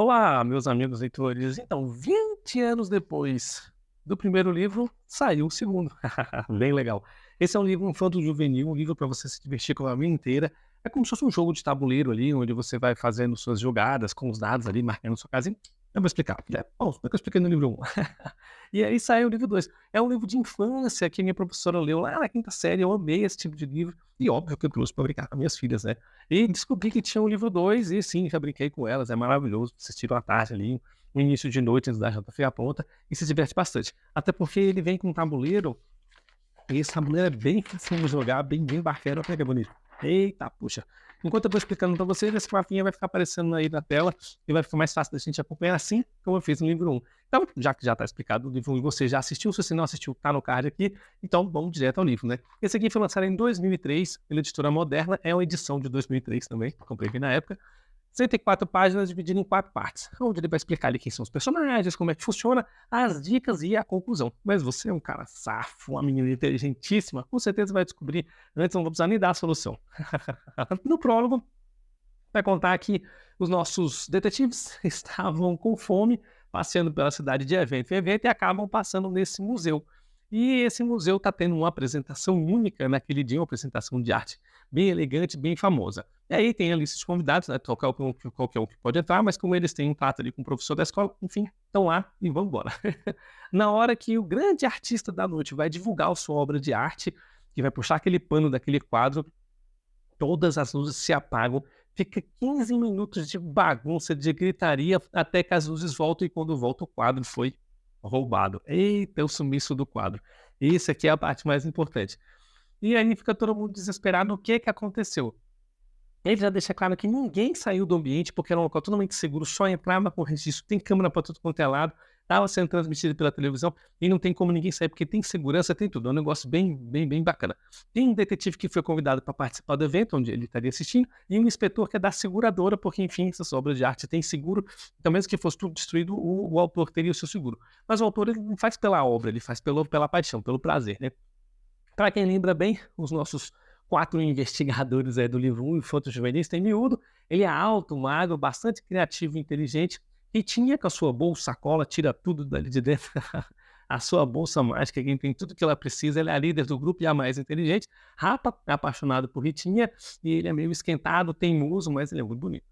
Olá, meus amigos leitores. Então, 20 anos depois do primeiro livro, saiu o segundo. Bem legal. Esse é um livro infanto-juvenil, um livro para você se divertir com a vida inteira. É como se fosse um jogo de tabuleiro ali, onde você vai fazendo suas jogadas com os dados ali, marcando sua casa. Eu vou explicar. Bom, como é que eu expliquei no livro 1? E aí saiu o livro 2. É um livro de infância que minha professora leu lá na quinta série. Eu amei esse tipo de livro. E óbvio que eu trouxe para brincar com minhas filhas, né? E descobri que tinha um livro 2 e sim, já brinquei com elas, é maravilhoso. Vocês tiram a tarde ali, no início de noite, antes da janta feia pronta, e se diverte bastante. Até porque ele vem com um tabuleiro, e esse tabuleiro é bem fácil de jogar, bem bacana, olha que bonito. Eita, puxa. Enquanto eu vou explicando para vocês, esse mapinha vai ficar aparecendo aí na tela e vai ficar mais fácil da gente acompanhar assim como eu fiz no livro 1. Então, já que já está explicado o livro 1 e você já assistiu, se você não assistiu, tá no card aqui, então vamos direto ao livro, né? Esse aqui foi lançado em 2003 pela editora Moderna, é uma edição de 2003 também, comprei aqui na época. 104 páginas divididas em 4 partes, onde ele vai explicar ali quem são os personagens, como é que funciona, as dicas e a conclusão. Mas você é um cara safo, uma menina inteligentíssima, com certeza vai descobrir, antes não vou precisar nem dar a solução. No prólogo, vai contar que os nossos detetives estavam com fome, passeando pela cidade de evento em evento e acabam passando nesse museu. E esse museu está tendo uma apresentação única naquele dia, uma apresentação de arte bem elegante, bem famosa. E aí tem a lista de convidados, né? Qualquer um que pode entrar, mas como eles têm um trato ali com o professor da escola, enfim, estão lá e vamos embora. Na hora que o grande artista da noite vai divulgar a sua obra de arte, que vai puxar aquele pano daquele quadro, todas as luzes se apagam, fica 15 minutos de bagunça, de gritaria, até que as luzes voltam e quando volta o quadro foi roubado. Eita, o sumiço do quadro. Isso aqui é a parte mais importante. E aí fica todo mundo desesperado, o que que aconteceu? Ele já deixa claro que ninguém saiu do ambiente, porque era um local totalmente seguro, só entrava com registro, tem câmera para tudo quanto é lado, estava sendo transmitido pela televisão e não tem como ninguém sair, porque tem segurança, tem tudo. É um negócio bem bacana. Tem um detetive que foi convidado para participar do evento, onde ele estaria assistindo, e um inspetor que é da seguradora, porque, enfim, essas obras de arte têm seguro, então mesmo que fosse tudo destruído, o autor teria o seu seguro. Mas o autor ele não faz pela obra, ele faz pela paixão, pelo prazer, né? Para quem lembra bem, os nossos 4 investigadores aí do livro 1, Infanto Juvenis, tem Miúdo, ele é alto, magro, bastante criativo e inteligente, e tinha com a sua bolsa, sacola, tira tudo dali de dentro, a sua bolsa mágica, que tem tudo que ela precisa, ele é a líder do grupo e a mais inteligente, Rapa, é apaixonado por Ritinha, e ele é meio esquentado, teimoso, mas ele é muito bonito.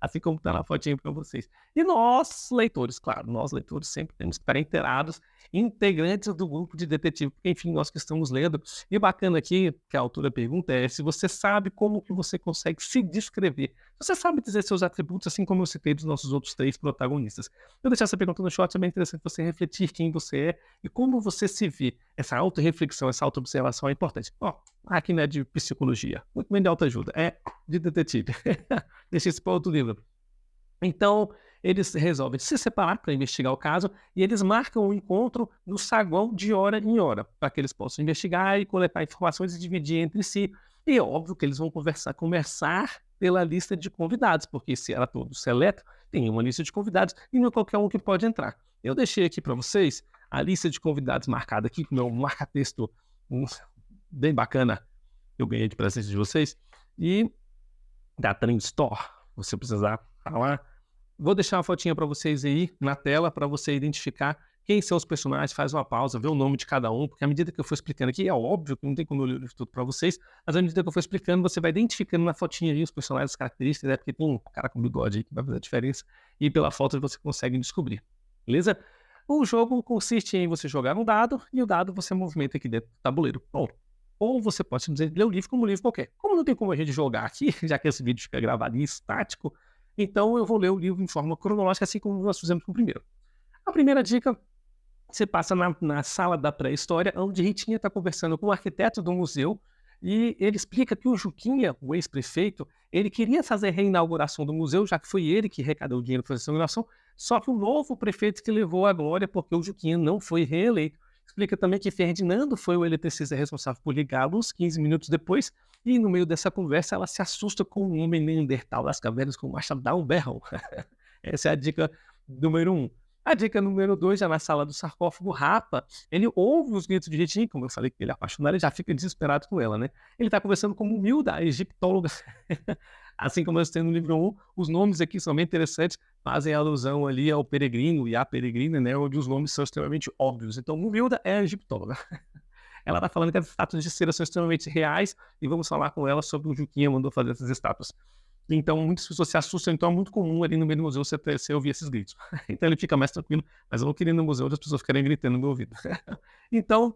Assim como está na fotinha para vocês. E nós, leitores, claro, nós leitores sempre temos que estar inteirados, integrantes do grupo de detetive, porque enfim, nós que estamos lendo. E o bacana aqui, que a autora pergunta, é se você sabe como que você consegue se descrever. Você sabe dizer seus atributos, assim como eu citei dos nossos outros 3 protagonistas. Eu deixar essa pergunta no short, é bem interessante você refletir quem você é e como você se vê. Essa auto-reflexão, essa auto-observação é importante. Ó, aqui não é de psicologia, muito bem de autoajuda, é de detetive. Deixa isso para outro livro. Então, eles resolvem se separar para investigar o caso e eles marcam um encontro no saguão de hora em hora, para que eles possam investigar e coletar informações e dividir entre si. E é óbvio que eles vão começar pela lista de convidados, porque se era todo seleto, tem uma lista de convidados e não é qualquer um que pode entrar. Eu deixei aqui para vocês a lista de convidados marcada aqui com o meu marca-texto bem bacana, eu ganhei de presente de vocês, e da Trend Store, você precisar tá lá. Vou deixar uma fotinha para vocês aí na tela, para você identificar quem são os personagens, faz uma pausa, vê o nome de cada um, porque à medida que eu for explicando aqui, é óbvio que não tem como eu ler o livro tudo para vocês, mas à medida que eu for explicando, você vai identificando na fotinha aí os personagens, as características, né? Porque tem um cara com bigode aí que vai fazer a diferença, e pela foto você consegue descobrir, beleza? O jogo consiste em você jogar um dado, e o dado você movimenta aqui dentro do tabuleiro. Bom, ou você pode simplesmente ler o livro como um livro qualquer. Como não tem como a gente jogar aqui, já que esse vídeo fica gravado em estático, então eu vou ler o livro em forma cronológica, assim como nós fizemos com o primeiro. A primeira dica, você passa na sala da pré-história, onde Ritinha está conversando com o arquiteto do museu, e ele explica que o Juquinha, o ex-prefeito, ele queria fazer a reinauguração do museu, já que foi ele que arrecadou o dinheiro para fazer essa inauguração, só que o novo prefeito que levou a glória, porque o Juquinha não foi reeleito. Explica também que Ferdinando foi o eletricista responsável por ligá-los 15 minutos depois, e no meio dessa conversa ela se assusta com um homem neandertal das cavernas com o machadão berrão. Essa é a dica número 1. A dica número 2, já na sala do sarcófago, Rapa, ele ouve os gritos de Ritinha, como eu falei que ele é apaixonado, ele já fica desesperado com ela, né? Ele está conversando com Mumilda, a egiptóloga. Assim como eu tenho no livro 1, os nomes aqui são bem interessantes, fazem alusão ali ao peregrino e à peregrina, né? Onde os nomes são extremamente óbvios. Então, Mumilda é a egiptóloga. Ela está falando que as estátuas de cera são extremamente reais e vamos falar com ela sobre o Juquinha mandou fazer essas estátuas. Então, muitas pessoas se assustam, então é muito comum ali no meio do museu você ouvir esses gritos. Então ele fica mais tranquilo, mas eu não queria ir no museu onde as pessoas ficarem gritando no meu ouvido. Então,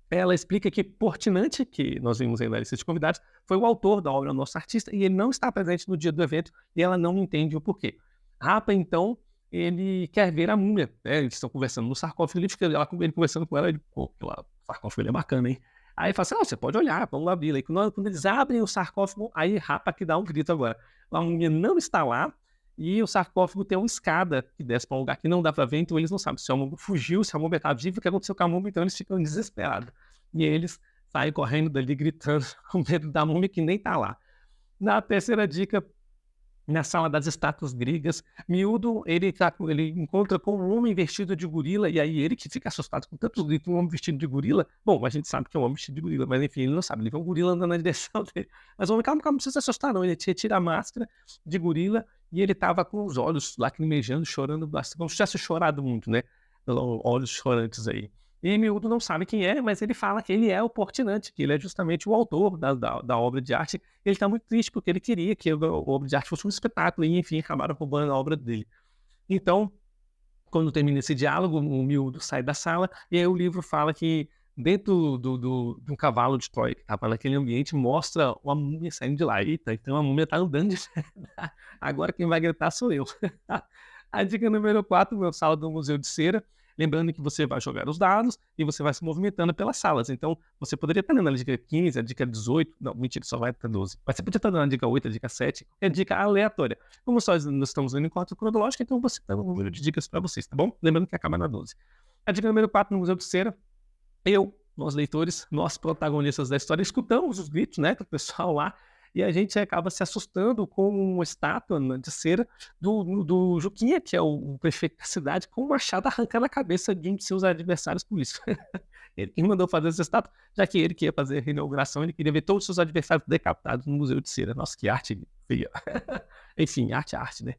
ela explica que Portinante, que nós vimos aí na lista de convidados, foi o autor da obra Nosso Artista e ele não está presente no dia do evento e ela não entende o porquê. Rapa, então, ele quer ver a múmia, né? Eles estão conversando no sarcófago, ele conversando com ela, ele, pô, o sarcófago ele é bacana, hein? Aí ele fala assim, você pode olhar, vamos abrir. Aí quando eles abrem o sarcófago, aí Rapa que dá um grito agora. A múmia não está lá e o sarcófago tem uma escada que desce para um lugar que não dá para ver, então eles não sabem se a múmia fugiu, se a múmia está viva, o que aconteceu com a múmia, então eles ficam desesperados. E eles saem correndo dali, gritando, com medo da múmia que nem está lá. Na terceira dica, na sala das estátuas gregas, Miúdo, ele encontra com um homem vestido de gorila, e aí ele que fica assustado com tantos gritos, um homem vestido de gorila. Bom, a gente sabe que é um homem vestido de gorila, mas enfim, ele não sabe, ele vê um gorila andando na direção dele. Mas o homem, calma, não precisa se assustar não, ele tira a máscara de gorila e ele tava com os olhos lacrimejando, chorando bastante, como se tivesse chorado muito, né? Olhos chorantes aí. E Miúdo não sabe quem é, mas ele fala que ele é o Portinante, que ele é justamente o autor da obra de arte. Ele está muito triste porque ele queria que a obra de arte fosse um espetáculo e, enfim, acabaram roubando a obra dele. Então, quando termina esse diálogo, o Miúdo sai da sala e aí o livro fala que dentro de um cavalo de Troia que estava naquele ambiente, mostra uma múmia saindo de lá. Eita, então a múmia está andando. Agora quem vai gritar sou eu. A dica número 4, meu sala do Museu de Cera. Lembrando que você vai jogar os dados e você vai se movimentando pelas salas. Então, você poderia estar dando a dica 15, a dica 18. Não, mentira, só vai até 12. Mas você podia estar dando a dica 8, a dica 7, é dica aleatória. Como nós estamos indo em ordem cronológica, então você dá um número de dicas para vocês, tá bom? Lembrando que acaba na 12. A dica número 4 no Museu de Cera. Nós leitores, nós protagonistas da história, escutamos os gritos, né, do pessoal lá, e a gente acaba se assustando com uma estátua, né, de cera do Juquinha, que é o prefeito da cidade, com um machado arrancando a cabeça de um de seus adversários políticos. Ele que mandou fazer essa estátua, já que ele que ia fazer a inauguração, ele queria ver todos os seus adversários decapitados no Museu de Cera. Nossa, que arte feia. Enfim, arte é arte, né?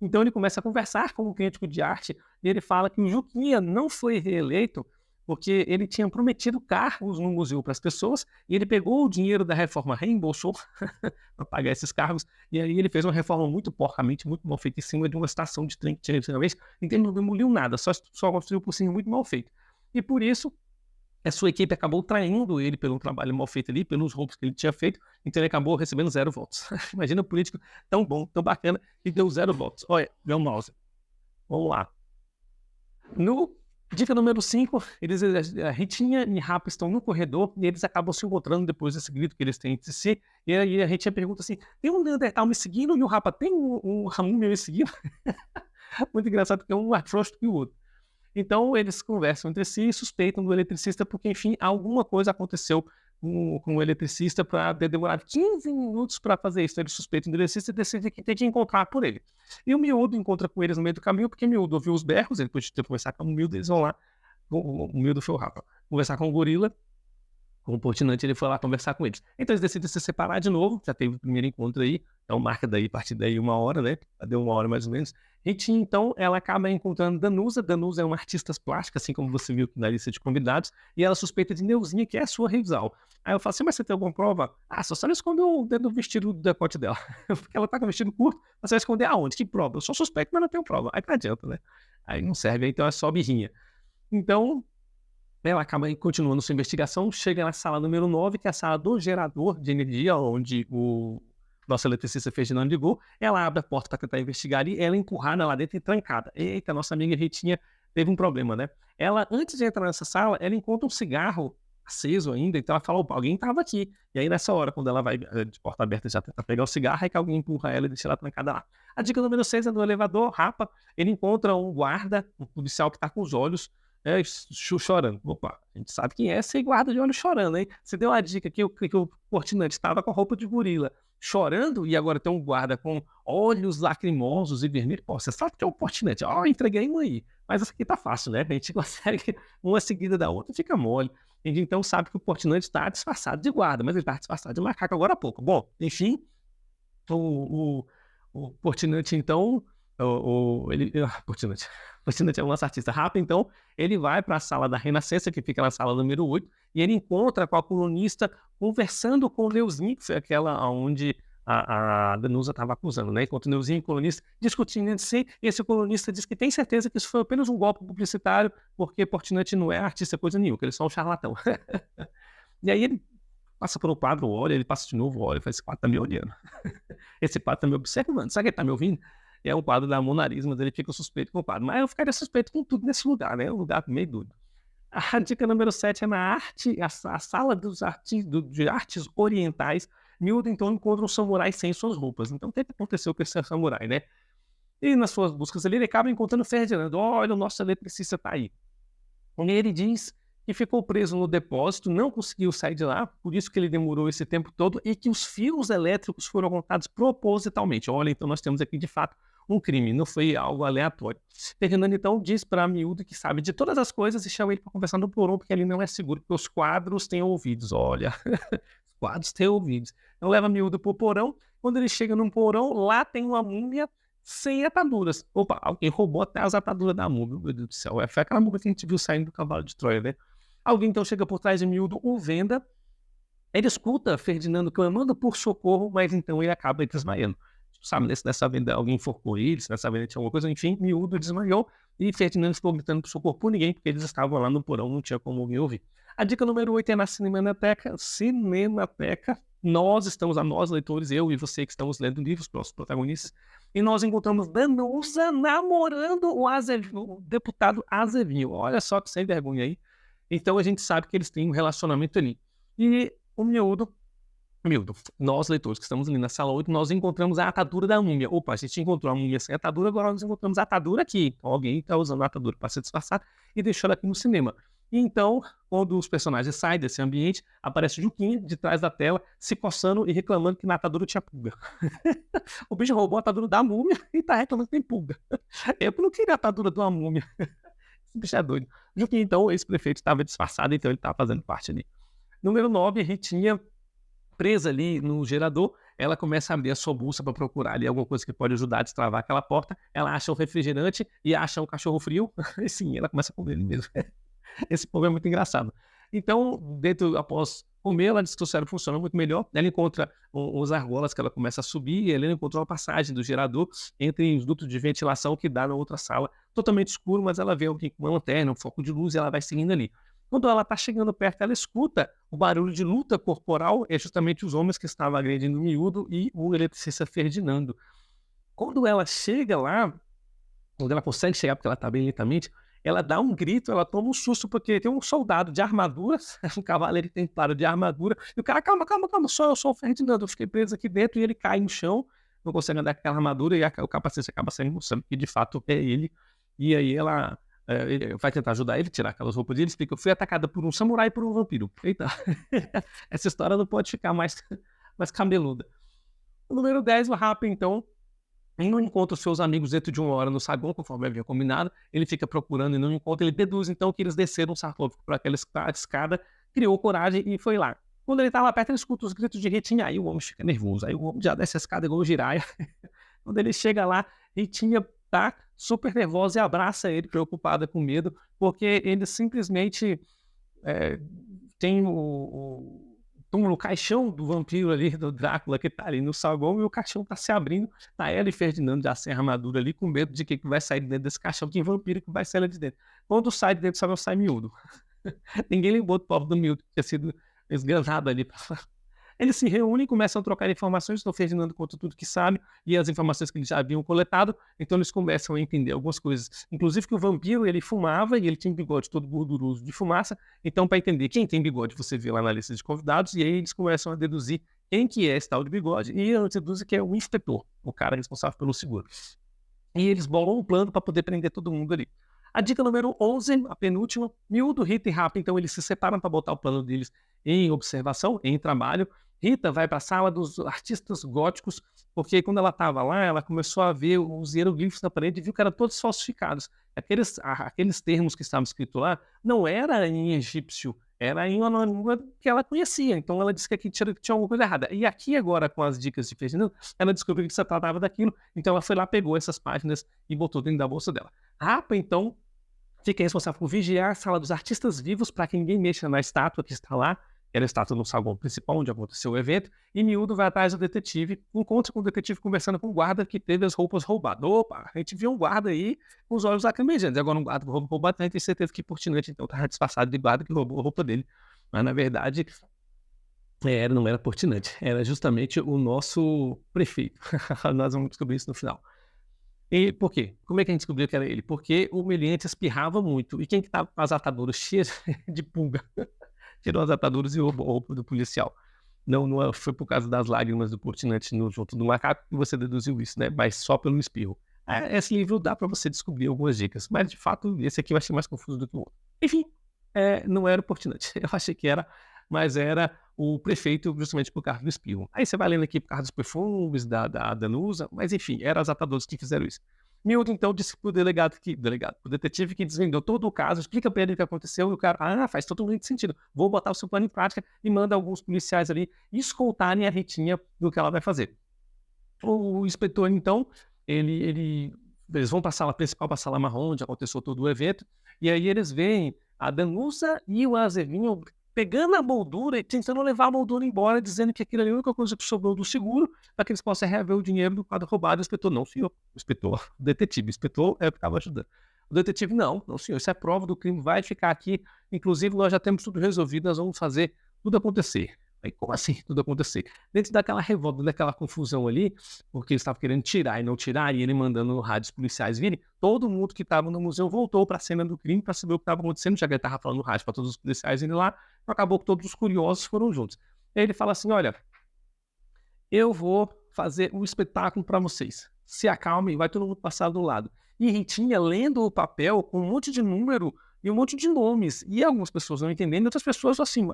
Então ele começa a conversar com o crítico de arte e ele fala que o Juquinha não foi reeleito porque ele tinha prometido cargos no museu para as pessoas e ele pegou o dinheiro da reforma, reembolsou para pagar esses cargos, e aí ele fez uma reforma muito porcamente, muito mal feita em cima de uma estação de trem que tinha antigamente, então ele não demoliu nada, só construiu por cima muito mal feito. E por isso, a sua equipe acabou traindo ele pelo trabalho mal feito ali, pelos roubos que ele tinha feito, então ele acabou recebendo 0 votos. Imagina um político tão bom, tão bacana, e deu 0 votos. Olha, meu mouse. Vamos lá. No dica número 5, a Ritinha e Rapa estão no corredor e eles acabam se encontrando depois desse grito que eles têm entre si. E aí a Ritinha pergunta assim: tem um Neandertal me seguindo? E o Rapa tem um Ramúmia me seguindo? Muito engraçado, porque um mais frouxo que o outro. Então eles conversam entre si e suspeitam do eletricista, porque, enfim, alguma coisa aconteceu com o eletricista para ter demorado 15 minutos para fazer isso. Eles suspeitam do eletricista e decidem que tem que encontrar por ele. E o Miúdo encontra com eles no meio do caminho, porque o Miúdo ouviu os berros, ele depois de conversar com o Miúdo, eles vão lá, o Miúdo foi o Rapa, conversar com o gorila. Com o Portinante, ele foi lá conversar com eles. Então eles decidem se separar de novo, já teve o primeiro encontro aí, então marca daí, a partir daí 1 hora, né? Deu 1 hora mais ou menos. Ritinha, então, ela acaba encontrando Danusa. Danusa é uma artista plástica, assim como você viu na lista de convidados, e ela suspeita de Neuzinha, que é a sua rival. Aí eu falo assim, mas você tem alguma prova? Ah, só se ela esconder o dedo do vestido do decote dela. Porque ela tá com o vestido curto, mas você vai esconder aonde? Que prova? Eu só suspeito, mas não tenho prova. Aí não adianta, né? Aí não serve, aí então é só birrinha. Então, ela acaba continuando sua investigação, chega na sala número 9, que é a sala do gerador de energia, onde o nosso eletricista Ferdinando ligou. Ela abre a porta para tentar investigar e ela é empurrada lá dentro e trancada. Eita, nossa amiga Ritinha teve um problema, né? Ela, antes de entrar nessa sala, ela encontra um cigarro aceso ainda, então ela fala, opa, alguém estava aqui. E aí nessa hora, quando ela vai de porta aberta já tenta pegar o cigarro, é que alguém empurra ela e deixa ela trancada lá. A dica número 6 é no elevador, Rapa, ele encontra um guarda, um policial que está com os olhos chorando. Opa, a gente sabe quem é esse guarda de olho chorando, hein? Você deu uma dica que o Portinante estava com a roupa de gorila, chorando, e agora tem um guarda com olhos lacrimosos e vermelhos. Pô, você sabe que é um Portinete. Ó, entreguei uma aí. Mas essa aqui tá fácil, né? A gente consegue uma seguida da outra, fica mole. A gente então sabe que o Portinete está disfarçado de guarda, mas ele está disfarçado de macaco agora há pouco. Bom, enfim, o Portinete, então, Portinete, Portinete é o nosso artista rápido, então, ele vai para a sala da Renascença, que fica na sala número 8, e ele encontra com a colunista conversando com o Neuzinho, que foi aquela onde a Danusa estava acusando, né? Enquanto o Neuzinho e o colunista discutindo entre si, esse colunista diz que tem certeza que isso foi apenas um golpe publicitário, porque Portinete não é artista coisa nenhuma, que ele é só um charlatão. E aí ele passa por um quadro, olha, ele passa de novo, olha, esse quadro tá me olhando. Esse quadro tá me observando. Sabe que ele tá me ouvindo? É um quadro da Mona Lisa, mas ele fica suspeito com o quadro. Mas eu ficaria suspeito com tudo nesse lugar, né? Um lugar meio doido. A dica número 7 é na arte, a sala de artes orientais. Miúdo, então, encontra um samurai sem suas roupas. Então, o que aconteceu com esse samurai, né? E nas suas buscas ali, ele acaba encontrando Ferdinando. Olha, o nosso eletricista tá aí. E ele diz que ficou preso no depósito, não conseguiu sair de lá, por isso que ele demorou esse tempo todo, e que os fios elétricos foram cortados propositalmente. Olha, então nós temos aqui, de fato, um crime, não foi algo aleatório. Fernando, então, diz para Miúdo que sabe de todas as coisas e chama ele para conversar no porão, porque ele não é seguro, porque os quadros têm ouvidos. Olha, os quadros têm ouvidos. Então leva Miúdo para o porão. Quando ele chega num porão, lá tem uma múmia sem ataduras. Opa, alguém roubou até as ataduras da múmia, meu Deus do céu. Foi aquela múmia que a gente viu saindo do cavalo de Troia, né? Alguém então chega por trás de Miúdo, o venda. Ele escuta Ferdinando clamando por socorro, mas então ele acaba desmaiando. Sabe, se nessa venda alguém enforcou ele, se nessa venda tinha alguma coisa, enfim, Miúdo desmaiou e Ferdinando ficou gritando por socorro por ninguém, porque eles estavam lá no porão, não tinha como alguém ouvir. A dica número 8 é na Cinemateca. Cinemateca. Nós, leitores, eu e você que estamos lendo livros, nossos protagonistas, e nós encontramos Danusa namorando o deputado Azevinho. Olha só que sem vergonha aí. Então a gente sabe que eles têm um relacionamento ali. E o Miúdo, nós leitores que estamos ali na sala 8, nós encontramos a atadura da múmia. Opa, a gente encontrou a múmia sem atadura, agora nós encontramos a atadura aqui. Então, alguém está usando a atadura para se disfarçar e deixou ela aqui no cinema. E então, quando os personagens saem desse ambiente, aparece Juquinha de trás da tela, se coçando e reclamando que na atadura tinha pulga. O bicho roubou a atadura da múmia e está reclamando que tem pulga. Eu não queria a atadura de uma múmia. Esse bicho é doido. Juquinha, então, esse prefeito estava disfarçado, então ele estava fazendo parte ali. Número 9, a Ritinha presa ali no gerador, ela começa a abrir a sua bolsa para procurar ali alguma coisa que pode ajudar a destravar aquela porta. Ela acha um refrigerante e acha um cachorro frio. E sim, ela começa a comer ele mesmo. Esse povo é muito engraçado. Então, após comer, ela diz que o cérebro funciona muito melhor. Ela encontra uns argolas que ela começa a subir e ela encontrou uma passagem do gerador entre os dutos de ventilação que dá na outra sala. Totalmente escuro, mas ela vê alguém com uma lanterna, um foco de luz e ela vai seguindo ali. Quando ela está chegando perto, ela escuta o barulho de luta corporal, é justamente os homens que estavam agredindo o Miúdo e o eletricista Ferdinando. Quando ela chega lá, quando ela consegue chegar, porque ela está bem lentamente, ela dá um grito, ela toma um susto, porque tem um soldado de armadura, um cavaleiro templário de armadura, e o cara, calma, eu sou o Ferdinando, eu fiquei preso aqui dentro, e ele cai no chão, não consegue andar com aquela armadura, e o capacete acaba saindo mostrando que de fato é ele, e aí ela vai tentar ajudar ele a tirar aquelas roupas dele, explica, eu fui atacada por um samurai e por um vampiro. Eita, essa história não pode ficar mais cabeluda. O número 10, o Rapa, então, ele não encontra os seus amigos dentro de 1 hora no saguão, conforme havia combinado, ele fica procurando e não encontra, ele deduz então que eles desceram um sarcófago por aquela escada, criou coragem e foi lá. Quando ele estava perto, ele escuta os gritos de Ritinha, aí o homem fica nervoso, aí o homem já desce a escada igual o Jiraiya. Quando ele chega lá, Ritinha tá super nervosa e abraça ele, preocupada com medo, porque ele simplesmente tem o caixão do vampiro ali, do Drácula, que tá ali no saguão, e o caixão tá se abrindo, tá ela e Ferdinando já sem armadura ali, com medo de que vai sair de dentro desse caixão, que vampiro que vai sair lá de dentro. Quando sai de dentro do saguão, sai Miúdo. Ninguém lembrou do pobre do Miúdo, que tinha sido esganado ali pra Eles se reúnem, começam a trocar informações, então o Ferdinando conta tudo que sabe e as informações que eles já haviam coletado, então eles começam a entender algumas coisas, inclusive que o vampiro, ele fumava e ele tinha um bigode todo gorduroso de fumaça, então para entender quem tem bigode, você vê lá na lista de convidados, e aí eles começam a deduzir quem que é esse tal de bigode, e eles deduzem que é o inspetor, o cara responsável pelo seguro. E eles bolam um plano para poder prender todo mundo ali. A dica número 11, a penúltima, Miúdo, Rita e Rapa, então eles se separam para botar o plano deles em observação, em trabalho. Rita vai para a sala dos artistas góticos, porque quando ela estava lá, ela começou a ver os hieroglifos na parede e viu que eram todos falsificados. Aqueles termos que estavam escritos lá não era em egípcio, era em uma língua que ela conhecia. Então ela disse que aqui tinha alguma coisa errada. E aqui agora, com as dicas de Ferdinando, ela descobriu que se tratava daquilo. Então ela foi lá, pegou essas páginas e botou dentro da bolsa dela. Rapa, então, fica responsável por vigiar a sala dos artistas vivos para que ninguém mexa na estátua que está lá. Era a estátua no saguão principal, onde aconteceu o evento. E Miúdo vai atrás do detetive, encontra com o detetive conversando com o guarda que teve as roupas roubadas. Opa, a gente viu um guarda aí com os olhos lacrimejando. Agora um guarda com roupa roubada, a gente tem certeza que Portinante, então, estava disfarçado de guarda que roubou a roupa dele. Mas, na verdade, não era Portinante. Era justamente o nosso prefeito. Nós vamos descobrir isso no final. E por quê? Como é que a gente descobriu que era ele? Porque o Meliante espirrava muito. E quem que estava com as ataduras cheias de pulga? Tirou as ataduras e roubou a roupa do policial. Não foi por causa das lágrimas do Portinante junto do macaco que você deduziu isso, né? Mas só pelo espirro. Esse livro dá para você descobrir algumas dicas. Mas, de fato, esse aqui eu achei mais confuso do que o outro. Enfim, não era o Portinante. Eu achei que era, mas era o prefeito justamente por causa do espirro. Aí você vai lendo aqui por causa dos perfumes, da Danusa, mas enfim, eram as ataduras que fizeram isso. Miúdo, então, disse pro pro detetive que desvendou todo o caso, explica pra ele o que aconteceu, e o cara, faz totalmente sentido, vou botar o seu plano em prática, e manda alguns policiais ali escoltarem a Ritinha do que ela vai fazer. O inspetor, então, eles vão para a sala principal, para a sala marrom, onde aconteceu todo o evento, e aí eles veem a Danusa e o Azevinho pegando a moldura e tentando levar a moldura embora, dizendo que aquilo ali é a única coisa que sobrou do seguro para que eles possam reaver o dinheiro do quadro roubado. O inspetor, não, senhor. O inspetor, o detetive, o inspetor é o que estava ajudando. O detetive, não, senhor, isso é prova do crime, vai ficar aqui. Inclusive, nós já temos tudo resolvido, nós vamos fazer tudo acontecer. Aí, como assim tudo acontecer? Dentro daquela revolta, daquela confusão ali, porque eles estavam querendo tirar e não tirar, e ele mandando no rádio os policiais virem, todo mundo que estava no museu voltou para a cena do crime para saber o que estava acontecendo, já que ele estava falando no rádio para todos os policiais irem lá, acabou que todos os curiosos foram juntos. Aí ele fala assim, olha, eu vou fazer um espetáculo para vocês. Se acalmem, vai todo mundo passar do lado. E Ritinha lendo o papel com um monte de número e um monte de nomes. E algumas pessoas não entendendo, outras pessoas assim,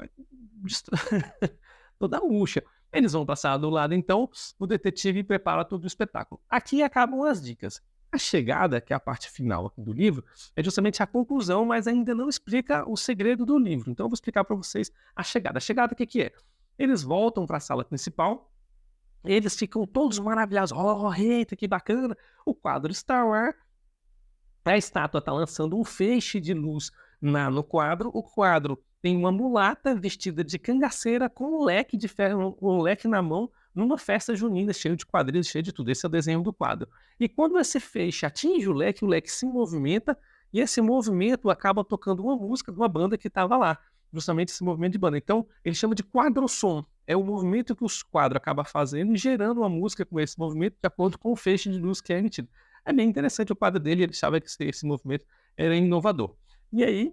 toda murcha. Eles vão passar do lado, então, o detetive prepara todo o espetáculo. Aqui acabam as dicas. A chegada, que é a parte final aqui do livro, é justamente a conclusão, mas ainda não explica o segredo do livro. Então, eu vou explicar para vocês a chegada. A chegada, o que é? Eles voltam para a sala principal, eles ficam todos maravilhosos. Oh, eita, que bacana! O quadro está lá. A estátua está lançando um feixe de luz no quadro. O quadro tem uma mulata vestida de cangaceira com um leque de ferro, um leque na mão, numa festa junina, cheio de quadrilhos, cheio de tudo. Esse é o desenho do quadro. E quando esse feixe atinge o leque se movimenta, e esse movimento acaba tocando uma música de uma banda que estava lá. Justamente esse movimento de banda. Então, ele chama de quadrossom. É o movimento que o quadro acaba fazendo e gerando uma música com esse movimento de acordo com o feixe de luz que é emitido. É bem interessante o quadro dele, ele achava que esse movimento era inovador. E aí,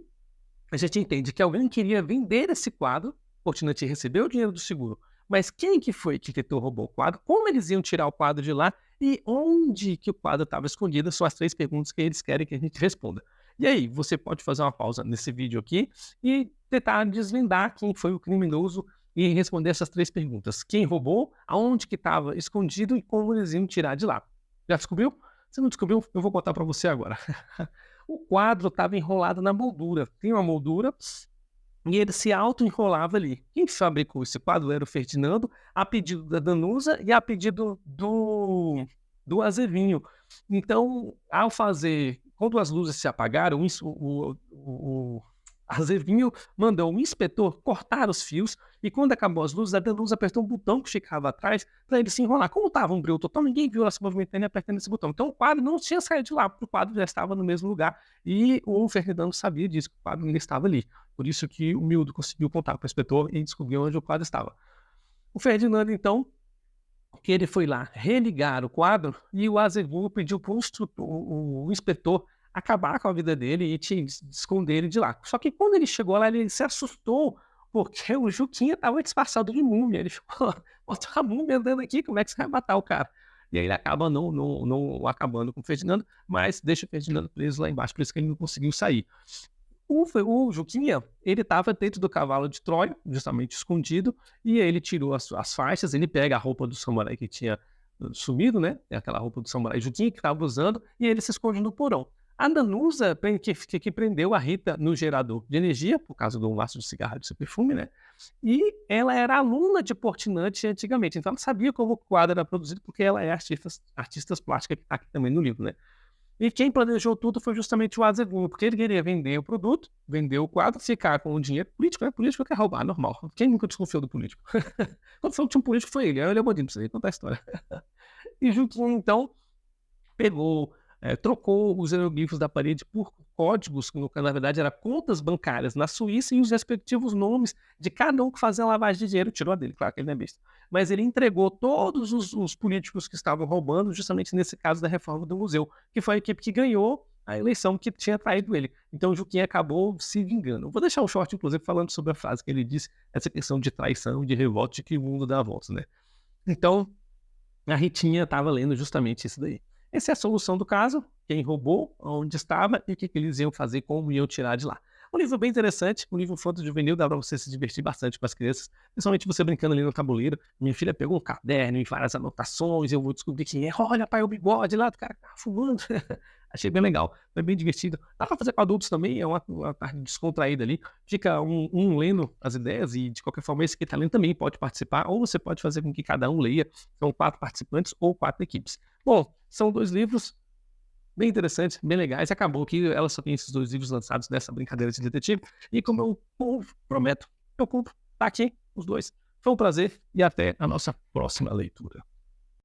a gente entende que alguém queria vender esse quadro, Portinari recebeu o dinheiro do seguro, mas quem que foi que tentou roubar o quadro, como eles iam tirar o quadro de lá e onde que o quadro estava escondido, são as 3 perguntas que eles querem que a gente responda. E aí, você pode fazer uma pausa nesse vídeo aqui e tentar desvendar quem foi o criminoso e responder essas 3 perguntas. Quem roubou, aonde que estava escondido e como eles iam tirar de lá. Já descobriu? Se não descobriu, eu vou contar para você agora. O quadro estava enrolado na moldura. Tem uma moldura e ele se auto-enrolava ali. Quem fabricou esse quadro era o Ferdinando, a pedido da Danusa e a pedido do Azevinho. Então, ao fazer, quando as luzes se apagaram, o Azevinho mandou um inspetor cortar os fios e quando acabou as luzes, a Danusa apertou um botão que ficava atrás para ele se enrolar. Como estava um brilho total, ninguém viu ela se movimentando e apertando esse botão. Então o quadro não tinha saído de lá, porque o quadro já estava no mesmo lugar e o Ferdinando sabia disso, que o quadro ainda estava ali. Por isso que o Miúdo conseguiu contar para o inspetor e descobriu onde o quadro estava. O Ferdinando, então, que ele foi lá religar o quadro e o Azevinho pediu para o inspetor acabar com a vida dele e esconder ele de lá. Só que quando ele chegou lá, ele se assustou porque o Juquinha estava disfarçado de múmia. Ele ficou, bota a múmia andando aqui, como é que você vai matar o cara? E aí ele acaba não acabando com o Ferdinando, mas deixa o Ferdinando preso lá embaixo, por isso que ele não conseguiu sair. O Juquinha, ele estava dentro do cavalo de Troia, justamente escondido, e ele tirou as faixas, ele pega a roupa do samurai que tinha sumido, né? Aquela roupa do samurai Juquinha que estava usando, e ele se esconde no porão. A Danusa, que prendeu a Rita no gerador de energia, por causa do maço de cigarro de seu perfume, né? E ela era aluna de Portinari antigamente, então ela sabia como o quadro era produzido, porque ela é artista plástica, que está aqui também no livro, né? E quem planejou tudo foi justamente o Azevinho, porque ele queria vender o produto, vender o quadro, ficar com o dinheiro político, né? Político quer roubar, normal. Quem nunca desconfiou do político? Quando falou que tinha um político, foi ele. Aí ele é bandido, pra você contar a história. E Juquinha, então, pegou, trocou os hieroglifos da parede por códigos, que na verdade eram contas bancárias na Suíça e os respectivos nomes de cada um que fazia lavagem de dinheiro. Tirou a dele, claro que ele não é besta. Mas ele entregou todos os políticos que estavam roubando, justamente nesse caso da reforma do museu, que foi a equipe que ganhou a eleição que tinha traído ele. Então o Juquinha acabou se vingando. Vou deixar um short, inclusive, falando sobre a frase que ele disse, essa questão de traição, de revolta, de que o mundo dá voltas, né? Então, a Ritinha estava lendo justamente isso daí. Essa é a solução do caso, quem roubou, onde estava e o que eles iam fazer, como iam tirar de lá. Um livro bem interessante, um livro infanto-juvenil, dá para você se divertir bastante com as crianças, principalmente você brincando ali no tabuleiro. Minha filha pegou um caderno e várias anotações, eu vou descobrir quem é. Olha, pai, o bigode lá do cara que tá fumando. Achei bem legal, foi bem divertido. Dá para fazer com adultos também, é uma parte descontraída ali. Fica um lendo as ideias e, de qualquer forma, esse que está lendo também pode participar, ou você pode fazer com que cada um leia. São 4 participantes ou 4 equipes. Bom, são 2 livros bem interessantes, bem legais. Acabou que ela só tem esses 2 livros lançados dessa brincadeira de detetive. E como eu prometo, eu compro. Tá aqui os 2. Foi um prazer e até a nossa próxima leitura.